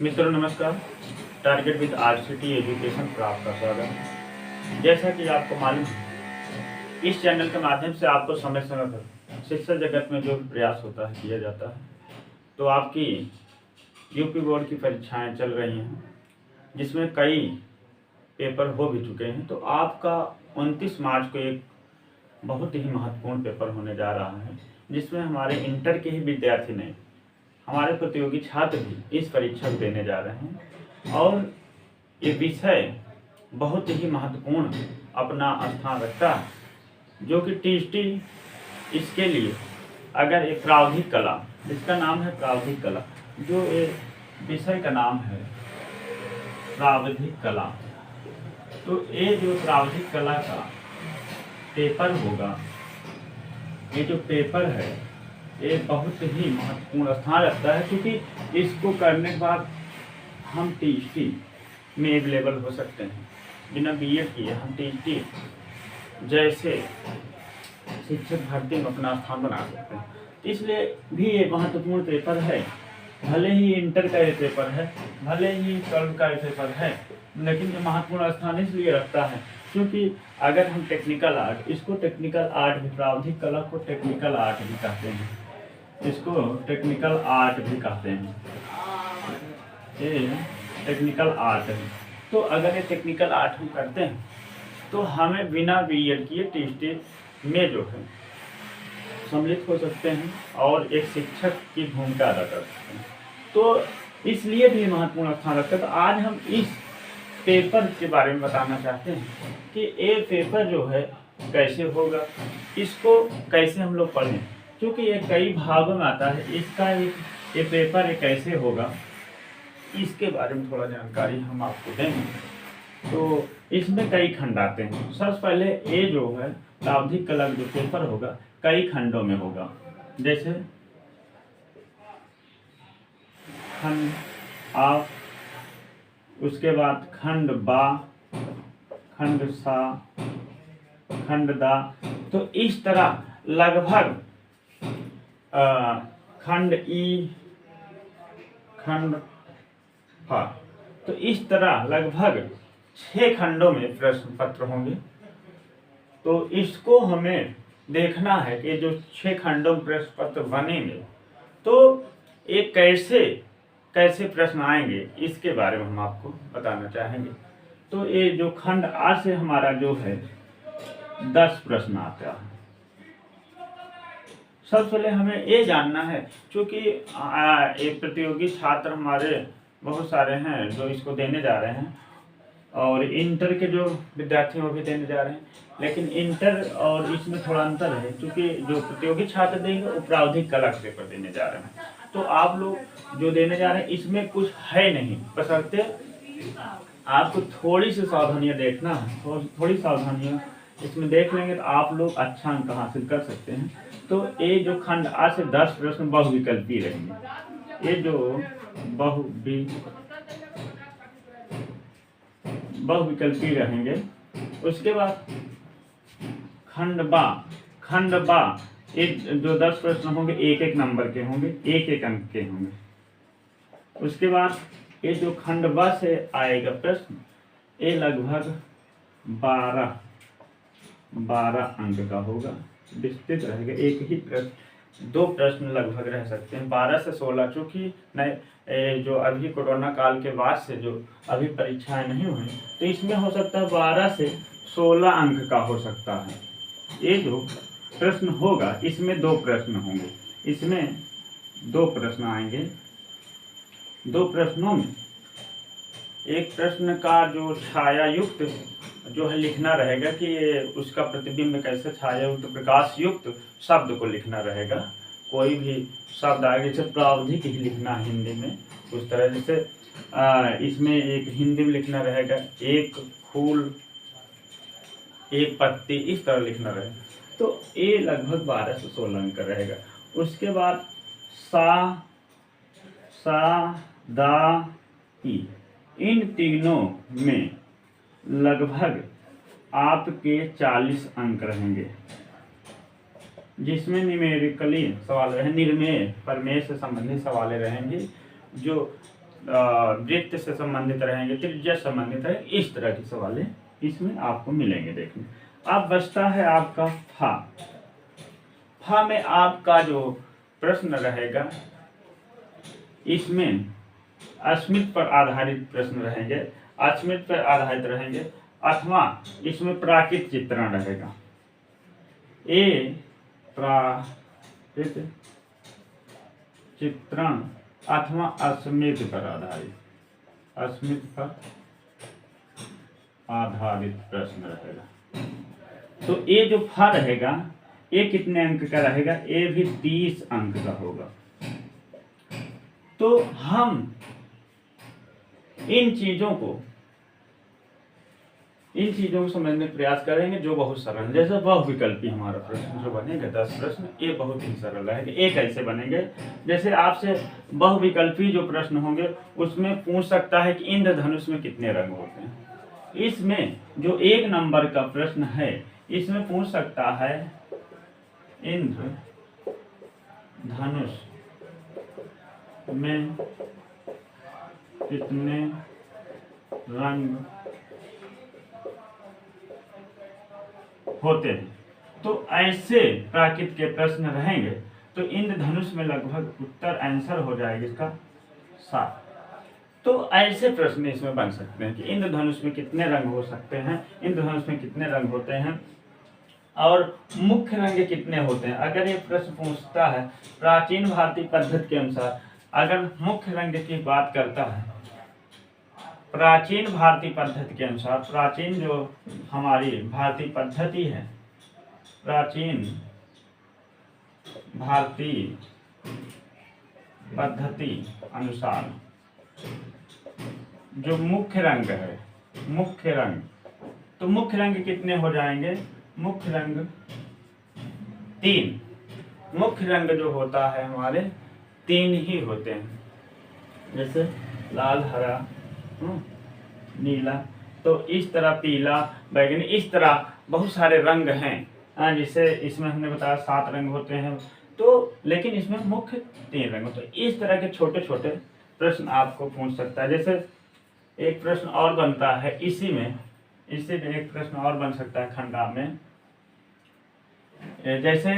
मित्रों नमस्कार। Target with RCT education पर आपका स्वागत है। जैसा कि आपको मालूम है, इस चैनल के माध्यम से आपको समय समय पर शिक्षा जगत में जो प्रयास होता है किया जाता है। तो आपकी यूपी बोर्ड की परीक्षाएं चल रही हैं, जिसमें कई पेपर हो भी चुके हैं। तो आपका 29 मार्च को एक बहुत ही महत्वपूर्ण पेपर होने जा रहा है, जिसमें हमारे इंटर के ही विद्यार्थी नहीं, हमारे प्रतियोगी छात्र भी इस परीक्षा को देने जा रहे हैं। और ये विषय बहुत ही महत्वपूर्ण अपना स्थान रखता है, जो कि टीएसटी इसके लिए अगर एक प्रावधिक कला, इसका नाम है प्रावधिक कला, जो एक विषय का नाम है प्रावधिक कला। तो ये जो प्रावधिक कला का पेपर होगा, ये जो पेपर है ये बहुत ही महत्वपूर्ण स्थान रखता है, क्योंकि इसको करने के बाद हम टीएसटी में अवेलेबल हो सकते हैं। बिना बीएड किए हम टीएसटी जैसे शिक्षक भर्ती में अपना स्थान बना सकते हैं। इसलिए भी ये महत्वपूर्ण पेपर है। भले ही इंटर का ये पेपर है, भले ही 12 का ये पेपर है, लेकिन ये महत्वपूर्ण स्थान इसलिए रखता है क्योंकि अगर हम टेक्निकल आर्ट, इसको टेक्निकल आर्ट भी, प्रावधिक कला को टेक्निकल आर्ट भी कहते हैं, इसको टेक्निकल आर्ट भी कहते हैं। ये टेक्निकल आर्ट है। तो अगर ये टेक्निकल आर्ट हम करते हैं तो हमें बिना बीएड किए टीएसटी में जो है सम्मिलित हो सकते हैं और एक शिक्षक की भूमिका अदा कर सकते हैं। तो इसलिए भी महत्वपूर्ण स्थान रखता है। तो आज हम इस पेपर के बारे में बताना चाहते हैं कि ये पेपर जो है कैसे होगा, इसको कैसे हम लोग पढ़ें, क्योंकि ये कई भागों में आता है। इसका ये पेपर ये कैसे होगा, इसके बारे में थोड़ा जानकारी हम आपको देंगे। तो इसमें कई खंड आते हैं। सबसे पहले ये जो है प्रावधिक कला जो पेपर होगा कई खंडों में होगा, जैसे खंड आ, उसके बाद खंड बा, खंड सा, खंड दा। तो इस तरह लगभग खंड ई, खंड फा, तो इस तरह लगभग 6 खंडों में प्रश्न पत्र होंगे। तो इसको हमें देखना है कि जो 6 खंडों में प्रश्न पत्र बनेंगे तो ये कैसे कैसे प्रश्न आएंगे, इसके बारे में हम आपको बताना चाहेंगे। तो ये जो खंड आ से हमारा जो है 10 प्रश्न आता है। सबसे पहले हमें ये जानना है, क्योंकि ये प्रतियोगी छात्र हमारे बहुत सारे हैं जो इसको देने जा रहे हैं, और इंटर के जो विद्यार्थी वो भी देने जा रहे हैं। लेकिन इंटर और इसमें थोड़ा अंतर है, क्योंकि जो प्रतियोगी छात्र देंगे वो प्रावधिक कला के पेपर देने जा रहे हैं। तो आप लोग जो देने जा रहे हैं इसमें कुछ है नहीं, बशर्ते आपको थोड़ी सी सावधानियां देखना है। थोड़ी सावधानियां इसमें देख लेंगे तो आप लोग अच्छा अंक हासिल कर सकते हैं। तो ये जो खंड आ से 10 प्रश्न बहुविकल्पी रहेंगे। ये जो बहुविकल्पी रहेंगे। उसके बाद खंड बा एक जो 10 प्रश्न होंगे 1-1 नंबर के होंगे, 1-1 अंक के होंगे। उसके बाद ये जो खंड बा से आएगा प्रश्न, ये लगभग 12 अंक का होगा, विस्तृत रहेगा। एक ही प्रश्न, 2 प्रश्न लगभग रह सकते हैं, 12 से 16, चूँकि नए जो अभी कोरोना काल के बाद से जो अभी परीक्षाएं नहीं हुई, तो इसमें हो सकता है 12 से 16 अंक का हो सकता है। ये जो प्रश्न होगा इसमें 2 प्रश्न होंगे, इसमें 2 प्रश्न आएंगे। 2 प्रश्नों में एक प्रश्न का जो छाया युक्त जो है लिखना रहेगा कि उसका प्रतिबिंब कैसे छाया युक्त प्रकाश युक्त शब्द को लिखना रहेगा। कोई भी शब्द आगे जैसे प्रावधिक ही लिखना है हिंदी में, उस तरह जैसे इसमें एक हिंदी में लिखना रहेगा एक फूल, एक पत्ती, इस तरह लिखना रहेगा। तो ये लगभग 12 से 16 अंक रहेगा। उसके बाद सा, दा, ई, इन तीनों में लगभग आपके 40 अंक रहेंगे, जिसमें न्यूमेरिकली सवाल रहे, निर्मेय प्रमेय से संबंधित सवाल रहेंगे, जो वृत्त से संबंधित रहेंगे, त्रिज्या संबंधित रहेंगे, इस तरह के सवाल इसमें आपको मिलेंगे देखने। अब बचता है आपका फा। फा में आपका जो प्रश्न रहेगा, इसमें अस्मित पर आधारित प्रश्न रहेंगे, अस्मित पर आधारित रहेंगे, अथवा इसमें प्राकृत चित्रण रहेगा। प्राकृत चित्रण अथवा अस्मित पर आधारित, अस्मित पर आधारित प्रश्न रहेगा। तो ये जो फा रहेगा, ये कितने अंक का रहेगा? ये भी 30 अंक का होगा। तो हम इन चीजों को समझने का प्रयास करेंगे जो बहुत सरल, जैसे बहुविकल्पी हमारा प्रश्न जो बनेगा 10 प्रश्न, ये बहुत ही सरल रहेगा। एक ऐसे बनेंगे जैसे आपसे बहुविकल्पी जो प्रश्न होंगे उसमें पूछ सकता है कि इंद्रधनुष में कितने रंग होते हैं। इसमें जो 1 नंबर का प्रश्न है, इसमें पूछ सकता है इंद्रधनुष में कितने रंग होते हैं। तो ऐसे प्राकृत के प्रश्न रहेंगे तो इंद्रधनुष में लगभग उत्तर आंसर हो जाएगा इसका 7। तो ऐसे प्रश्न इसमें बन सकते हैं कि इंद्रधनुष में कितने रंग हो सकते हैं, इंद्रधनुष में कितने रंग होते हैं और मुख्य रंग कितने होते हैं। अगर ये प्रश्न पूछता है प्राचीन भारतीय पद्धति के अनुसार, अगर मुख्य रंग की बात करता है प्राचीन भारतीय पद्धति के अनुसार, प्राचीन जो हमारी भारतीय पद्धति है, प्राचीन भारतीय पद्धति अनुसार जो मुख्य रंग है, मुख्य रंग, तो मुख्य रंग कितने हो जाएंगे? मुख्य रंग 3। मुख्य रंग जो होता है हमारे 3 ही होते हैं, जैसे लाल, हरा, नीला। तो इस तरह पीला, बैगनी, इस तरह बहुत सारे रंग हैं। जिसे इसमें हमने बताया 7 रंग होते हैं, तो लेकिन इसमें मुख्य 3 रंग होते हैं। इस तरह के छोटे छोटे प्रश्न आपको पूछ सकता है। जैसे एक प्रश्न और बनता है इसी में एक प्रश्न और बन सकता है खंडा में, जैसे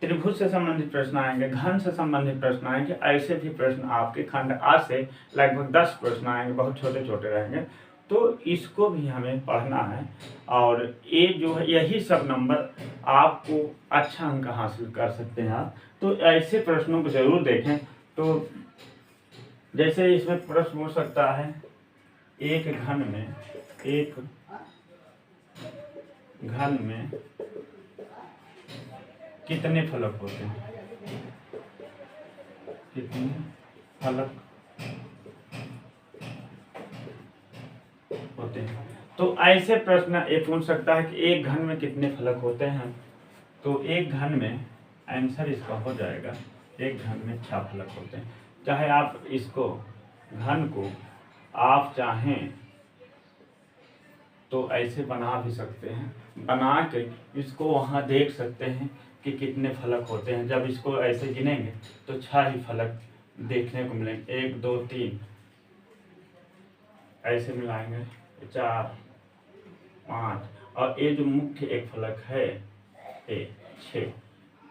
त्रिभुज से संबंधित प्रश्न आएंगे, घन से संबंधित प्रश्न आएंगे, ऐसे भी प्रश्न आपके खंड आ से लगभग 10 प्रश्न आएंगे, बहुत छोटे छोटे रहेंगे। तो इसको भी हमें पढ़ना है और ये जो है यही सब नंबर आपको अच्छा अंक हासिल कर सकते हैं आप। तो ऐसे प्रश्नों को जरूर देखें। तो जैसे इसमें प्रश्न हो सकता है एक घन में कितने फलक होते हैं, कितने फलक होते हैं। तो ऐसे प्रश्न ये पूछ सकता है कि एक घन में कितने फलक होते हैं। तो एक घन में आंसर इसका हो जाएगा, एक घन में 6 फलक होते हैं। चाहे आप इसको घन को आप चाहें तो ऐसे बना भी सकते हैं, बना के इसको वहाँ देख सकते हैं कि कितने फलक होते हैं। जब इसको ऐसे गिनेंगे तो 6 ही फलक देखने को मिलेंगे। 1 2 3 ऐसे मिलाएंगे 4 5 और ये जो मुख्य एक फलक है ये 6।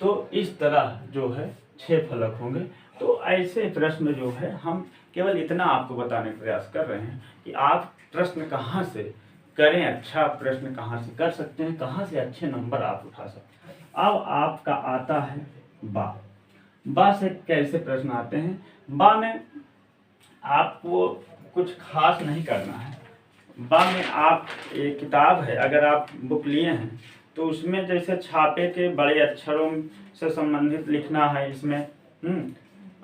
तो इस तरह जो है 6 फलक होंगे। तो ऐसे प्रश्न जो है हम केवल इतना आपको बताने का प्रयास कर रहे हैं कि आप प्रश्न कहाँ से करें, अच्छा प्रश्न कहाँ से कर सकते हैं, कहाँ से अच्छे नंबर आप उठा सकते हैं। अब आपका आता है बा से कैसे प्रश्न आते हैं। बा में आपको कुछ खास नहीं करना है। बा में आप एक किताब है, अगर आप बुक लिए हैं तो उसमें जैसे छापे के बड़े अक्षरों से संबंधित लिखना है, इसमें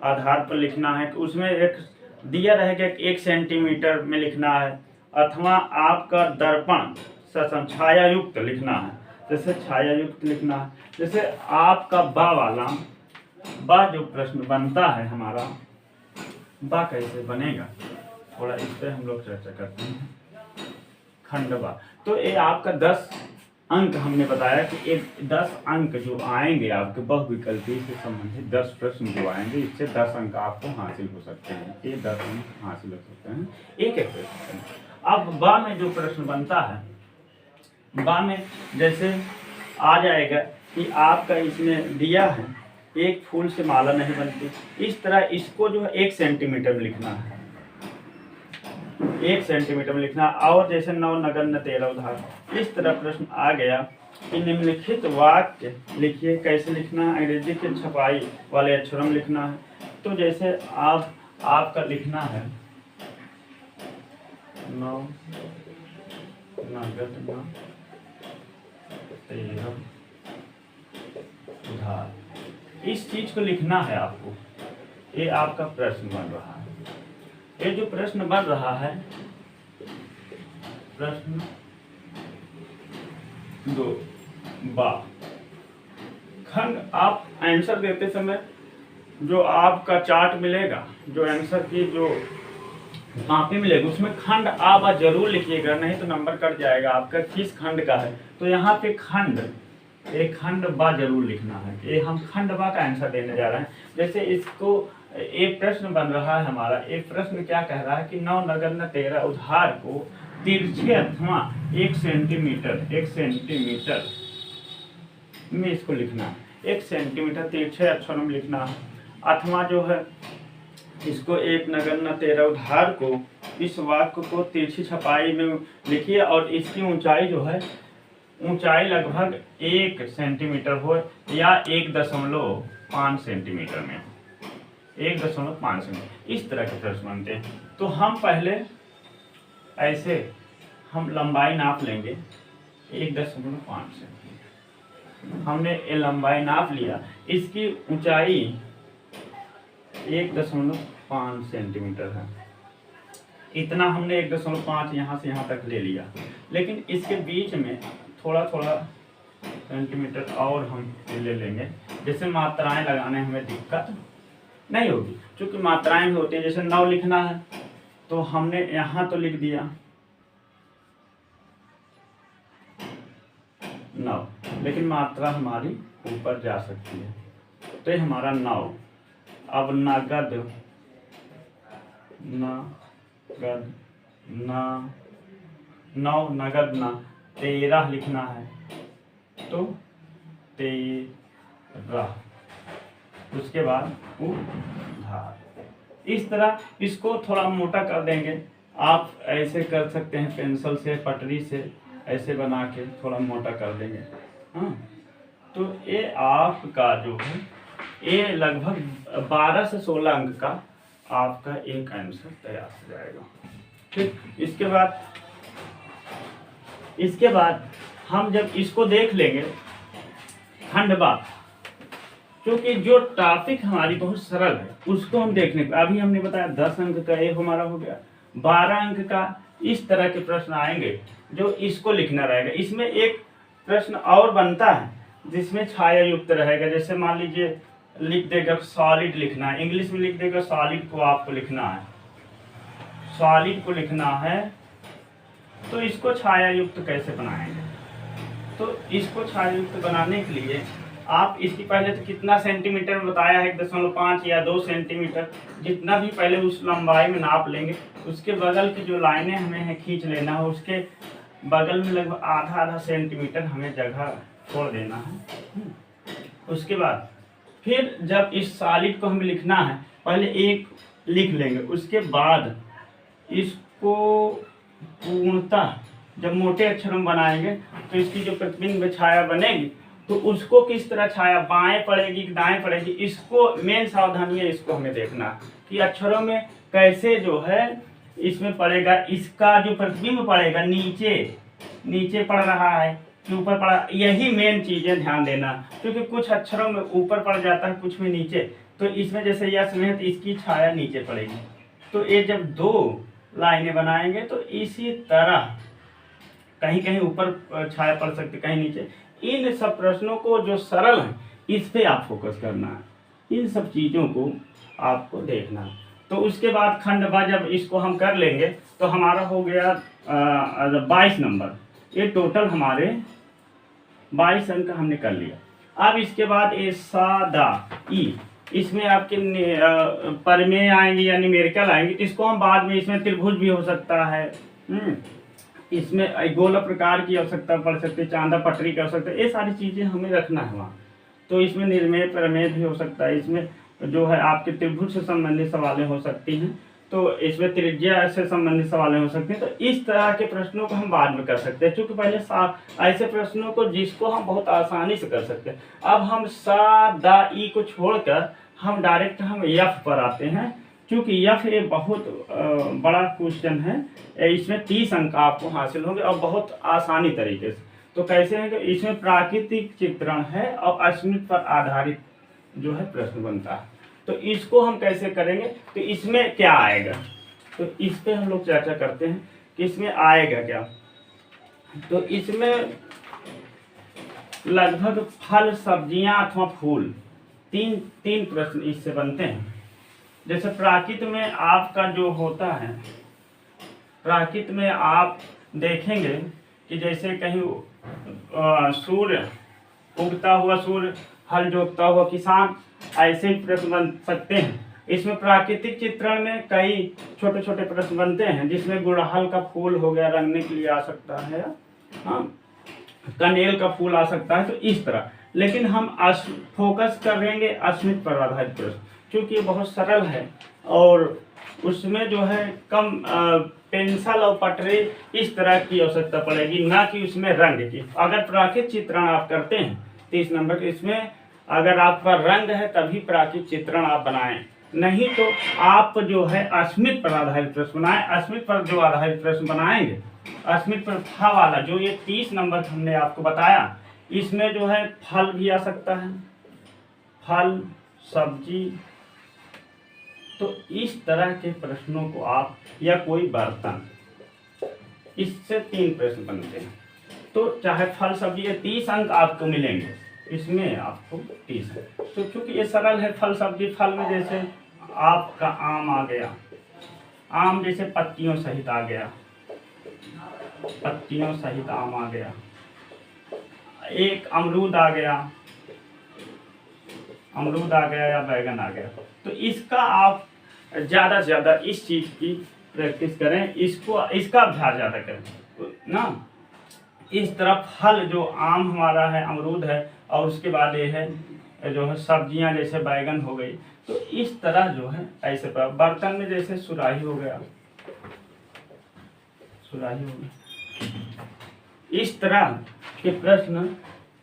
आधार पर लिखना है। तो उसमें एक दिया रहेगा 1 सेंटीमीटर में लिखना है, अथवा आपका दर्पण से छाया युक्त लिखना है, जैसे छाया युक्त लिखना है। जैसे आपका बा वाला बा जो प्रश्न बनता है हमारा, बा कैसे बनेगा थोड़ा इस पर हम लोग चर्चा करते हैं। खंड बा, तो ये आपका 10 अंक हमने बताया कि एक 10 अंक जो आएंगे आपके बहुविकल्पीय से संबंधित 10 प्रश्न जो आएंगे, इससे 10 अंक आपको हासिल हो सकते हैं। ये 10 अंक हासिल हो सकते हैं एक एक प्रश्न। अब बा में जो प्रश्न बनता है, बा में जैसे आ जाएगा कि आपका इसमें दिया है एक फूल से माला नहीं बनती, इस तरह इसको जो है 1 सेंटीमीटर में लिखना है, 1 सेंटीमीटर में लिखना। और जैसे नौ नगर न तेरह उधार, इस तरह प्रश्न आ गया कि निम्नलिखित वाक्य लिखिए। कैसे लिखना है? अंग्रेजी के छपाई वाले अक्षरों में लिखना है। तो जैसे आपका लिखना है नौ नगद न तेरह उधार, इस चीज को लिखना है आपको। ये आपका प्रश्न बन रहा है। ये जो प्रश्न बन रहा है, प्रश्न 2 बा खंड, आप आंसर देते समय जो आपका चार्ट मिलेगा, जो आंसर की जो कॉपी मिलेगी, उसमें खंड आ बा जरूर लिखिएगा, नहीं तो नंबर कट जाएगा आपका किस खंड का है। तो यहाँ पे खंड, एक खंड बा जरूर लिखना है। ये हम खंड बा का आंसर देने जा रहे हैं। जैसे इसको एक प्रश्न बन रहा है हमारा, एक प्रश्न क्या कह रहा है कि नौ नगर न तेरह उधार को तिरछे अथवा 1 सेंटीमीटर में इसको लिखना है। 1 सेंटीमीटर तिरछे अक्षरों में लिखना है। अथवा जो है इसको 1 नगर न तेरह उधार को, इस वाक्य को तिरछी छपाई में लिखिए और इसकी ऊंचाई जो है, ऊंचाई लगभग 1 सेंटीमीटर हो या 1.5 सेंटीमीटर में, 1.5 सेंटीमीटर, इस तरह के प्रश्न बनते हैं। तो हम पहले ऐसे हम लंबाई नाप लेंगे 1.5 सेंटीमीटर। हमने ये लंबाई नाप लिया, इसकी ऊंचाई 1.5 सेंटीमीटर है। इतना हमने 1.5 यहाँ से यहाँ तक ले लिया, लेकिन इसके बीच में थोड़ा थोड़ा सेंटीमीटर और हम ले लेंगे, जैसे मात्राएं लगाने हमें दिक्कत नहीं होगी, क्योंकि मात्राएं भी होती हैं। जैसे 9 लिखना है तो हमने यहाँ तो लिख दिया 9, लेकिन मात्रा हमारी ऊपर जा सकती है, तो ये हमारा 9। अब नगद न 9 नगद न 13 लिखना है, तो 13, उसके बाद उधार। इस तरह इसको थोड़ा मोटा कर देंगे। आप ऐसे कर सकते हैं, पेंसिल से, पटरी से ऐसे बना के थोड़ा मोटा कर देंगे। हाँ, तो ये आपका जो है, ये लगभग 12 से 16 अंक का आपका एक आंसर तैयार हो जाएगा। ठीक, इसके बाद हम जब इसको देख लेंगे खंडवा, क्योंकि जो टॉपिक हमारी बहुत सरल है उसको हम देखने पे, अभी हमने बताया 10 अंक का ये हमारा हो गया, 12 अंक का इस तरह के प्रश्न आएंगे जो इसको लिखना रहेगा। इसमें एक प्रश्न और बनता है जिसमें छाया युक्त रहेगा। जैसे मान लीजिए लिख देगा सॉलिड लिखना है, इंग्लिश में लिख देगा सॉलिड को आपको लिखना है, सॉलिड को लिखना है, तो इसको छाया युक्त कैसे बनाएंगे? तो इसको छाया युक्त बनाने के लिए आप इसकी पहले तो कितना सेंटीमीटर में बताया है, 1.5 या 2 सेंटीमीटर, जितना भी पहले उस लंबाई में नाप लेंगे। उसके बगल की जो लाइनें हमें है खींच लेना है, उसके बगल में लगभग आधा सेंटीमीटर हमें जगह छोड़ देना है। उसके बाद फिर जब इस सॉलिड को हमें लिखना है, पहले एक लिख लेंगे, उसके बाद इसको पूर्णतः जब मोटे अक्षरों में बनाएंगे तो इसकी जो प्रतिबिंब छाया बनेगी, तो उसको किस तरह छाया बाएं पड़ेगी कि दाएं पड़ेगी, इसको मेन सावधानी है, इसको हमें देखना कि अक्षरों में कैसे जो है इसमें पड़ेगा। इसका जो प्रतिबिंब पड़ेगा नीचे पड़ रहा है कि ऊपर पड़ा, यही मेन चीजें ध्यान देना, क्योंकि कुछ अक्षरों में ऊपर पड़ जाता है, कुछ में नीचे। तो इसमें जैसे यस में है तो इसकी छाया नीचे पड़ेगी। तो ये जब 2 लाइनें बनाएंगे तो इसी तरह कहीं कहीं ऊपर छाया पड़ सकती, कहीं नीचे। इन सब प्रश्नों को जो सरल है इस पे आप फोकस करना है, इन सब चीज़ों को आपको देखना है। तो उसके बाद खंडवा जब इसको हम कर लेंगे तो हमारा हो गया 22 नंबर। ये टोटल हमारे 22 अंक हमने कर लिया। अब इसके बाद ए सा दा ई, इसमें आपके परमेय आएंगे या न्यूमेरिकल आएंगे, तो इसको हम बाद में, इसमें त्रिभुज भी हो सकता है, इसमें गोला प्रकार की आवश्यकता पड़ सकती है, चांदा पटरी की आवश्यकता है, ये सारी चीज़ें हमें रखना है वहाँ। तो इसमें निर्मेय प्रमेय भी हो सकता है, इसमें जो है आपके त्रिभुज से संबंधित सवालें हो सकती हैं, तो इसमें त्रिज्या से संबंधित सवालें हो सकती हैं। तो इस तरह के प्रश्नों को हम बाद में कर सकते हैं, क्योंकि पहले ऐसे प्रश्नों को जिसको हम बहुत आसानी से कर सकते हैं। अब हम सा दा ई को छोड़कर हम डायरेक्ट हम यफ पर आते हैं, क्योंकि यफ ये बहुत बड़ा क्वेश्चन है, इसमें 30 अंक आपको हासिल होंगे और बहुत आसानी तरीके से। तो कैसे है कि इसमें प्राकृतिक चित्रण है और अस्मिता पर आधारित जो है प्रश्न बनता है। तो इसको हम कैसे करेंगे, तो इसमें क्या आएगा, तो इस पे हम लोग चर्चा करते हैं कि इसमें आएगा क्या। तो इसमें लगभग फल, सब्जियां अथवा फूल, तीन प्रश्न इससे बनते हैं। जैसे प्राकृत में आपका जो होता है, प्राकृत में आप देखेंगे कि जैसे कहीं सूर्य उगता हुआ, सूर्य हल जोतता हुआ किसान, ऐसे ही प्रश्न बन सकते हैं। इसमें प्राकृतिक चित्रण में कई छोटे छोटे प्रश्न बनते हैं, जिसमें गुड़हल का फूल हो गया, रंगने के लिए आ सकता है, हाँ, कनेल का फूल आ सकता है। तो इस तरह, लेकिन हम फोकस करेंगे अस्मिता पर आधारित प्रश्न, क्योंकि ये बहुत सरल है और उसमें जो है कम पेंसिल और पटरी इस तरह की आवश्यकता पड़ेगी, ना कि उसमें रंग की। अगर प्राकृतिक चित्रण आप करते हैं 30 नंबर के, इसमें अगर आपका रंग है तभी प्राकृतिक चित्रण आप बनाएं, नहीं तो आप जो है अस्मिता पर आधारित प्रश्न बनाएं। अस्मिता पर जो आधारित प्रश्न बनाएंगे, अस्मिता पर था वाला जो ये 30 नंबर हमने आपको बताया, इसमें जो है फल भी आ सकता है, फल, सब्जी। तो इस तरह के प्रश्नों को आप, या कोई बर्तन, इससे 3 प्रश्न बनते हैं। तो चाहे फल, सब्जी, ये 30 अंक आपको मिलेंगे, इसमें आपको 30 है। तो चूंकि ये सरल है, फल सब्जी, फल में जैसे आपका आम आ गया, आम जैसे पत्तियों सहित आ गया, पत्तियों सहित आम आ गया। एक अमरूद आ गया, अमरूद आ गया या बैगन आ गया। तो इसका आप ज़्यादा से ज़्यादा इस चीज़ की प्रैक्टिस करें, इसका अभ्यास ज़्यादा करें ना। इस तरह फल जो आम हमारा है, अमरूद है, और उसके बाद ये है जो है सब्जियां जैसे बैगन हो गई। तो इस तरह जो है ऐसे पर बर्तन में जैसे सुराही हो गया, सुराही हो गया, इस तरह के प्रश्न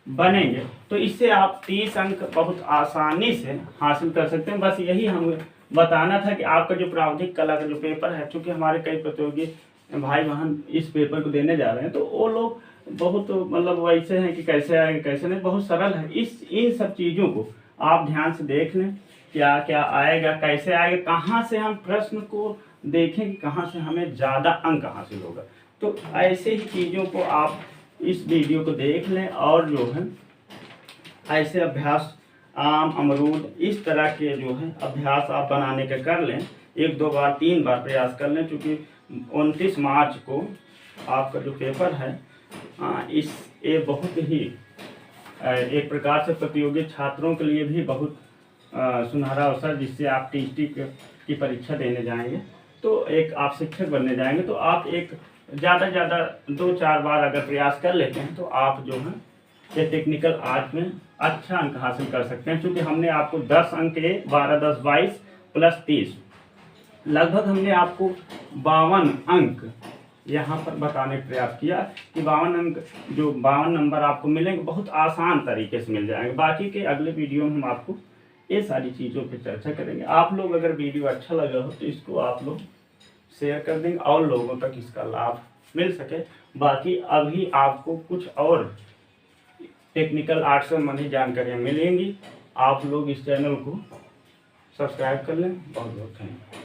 बनेंगे। तो इससे आप 30 अंक बहुत आसानी से हासिल कर सकते हैं। बस यही हमें बताना था कि आपका जो प्रावधिक कला का जो पेपर है, चूँकि हमारे कई प्रतियोगी भाई बहन इस पेपर को देने जा रहे हैं, तो वो लोग बहुत मतलब वैसे हैं कि कैसे आएंगे कैसे नहीं, बहुत सरल है। इन सब चीज़ों को आप ध्यान से देख लें, क्या क्या आएगा, कैसे आएगा, कहाँ से हम प्रश्न को देखें कि कहाँ से हमें ज़्यादा अंक हासिल होगा। तो ऐसे ही चीज़ों को आप इस वीडियो को देख लें, और जो है ऐसे अभ्यास आम, अमरूद, इस तरह के जो है अभ्यास आप बनाने के कर लें। 1, 2 बार, 3 बार प्रयास कर लें, क्योंकि 29 मार्च को आपका जो पेपर है, ये बहुत ही एक प्रकार से प्रतियोगी छात्रों के लिए भी बहुत सुनहरा अवसर, जिससे आप टीटी की परीक्षा देने जाएंगे, तो एक आप शिक्षक बनने जाएंगे। तो आप एक ज़्यादा से ज़्यादा 2-4 बार अगर प्रयास कर लेते हैं, तो आप जो है ये टेक्निकल आर्ट में अच्छा अंक हासिल कर सकते हैं। क्योंकि हमने आपको 10 अंक 12, 10, 22 प्लस 30, लगभग हमने आपको 52 अंक यहाँ पर बताने का प्रयास किया कि 52 अंक, जो 52 नंबर आपको मिलेंगे, बहुत आसान तरीके से मिल जाएंगे। बाकी के अगले वीडियो में हम आपको ये सारी चीज़ों पर चर्चा करेंगे। आप लोग अगर वीडियो अच्छा लगा हो तो इसको आप लोग शेयर कर देंगे और लोगों तक इसका लाभ मिल सके। बाकी अभी आपको कुछ और टेक्निकल आर्ट से संबंधित जानकारियाँ मिलेंगी। आप लोग इस चैनल को सब्सक्राइब कर लें। बहुत बहुत धन्यवाद।